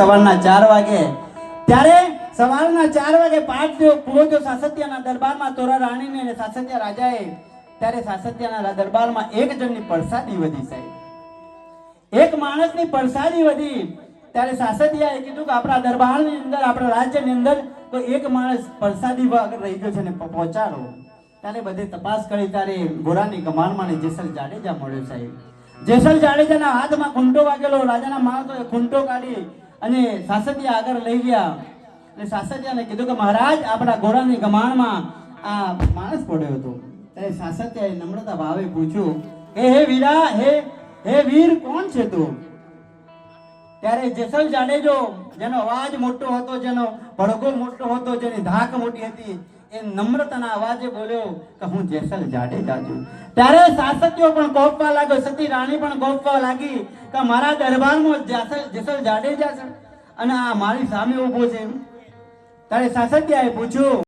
સવારના 4 વાગે. ત્યારે સવારના 4 વાગે પાઠ જો પૂરો જો સાસત્યાના દરબારમાં તોરા રાણીને અને સાસત્યા રાજાએ, ત્યારે સાસત્યાના દરબારમાં એક જણની પરસાદી વધી સાહેબ, એક માણસની પરસાદી વધી. ત્યારે સાસત્યાએ કીધું કે આપણા દરબારની અંદર, આપણા રાજ્યની અંદર કોઈ એક માણસ પરસાદી વગર રહી ગયો છે ને પહોંચાડો. ત્યારે બધે તપાસ કરી. ત્યારે ગોરાની કમાનમાં જેસલ જાડેજા મળ્યો સાહેબ. જેસલ જાડેજાના હાથમાં ખૂંટો વાગેલો. રાજાના માણસોએ ખૂંટો કાઢી અને સાસત્યા આગળ લઈ ગયા. અને સાસત્યાને કીધું કે મહારાજ, આપણા ગોરાની કમાણમાં આ માણસ પડ્યો હતો. ત્યારે સાસત્યાએ નમ્રતા ભાવે પૂછ્યું કે હે વીરા, હે વીર, કોણ છે તું? ત્યારે જેસલ જાડેજો, જેનો અવાજ મોટો હતો, જેનો ભડકો મોટો હતો, જેની ધાક મોટી હતી, એ નમ્રતાના અવાજે બોલ્યો કે હું જેસલ જાડેજા છું. ત્યારે સાસત્યો પણ ગોપવા લાગ્યો, સતી રાણી પણ ગોપવા લાગી કે મારા દરબારમાં જેસલ જાડેજા છે અને આ મારી સામે ઊભો છે. ત્યારે સાસત્યાએ પૂછ્યું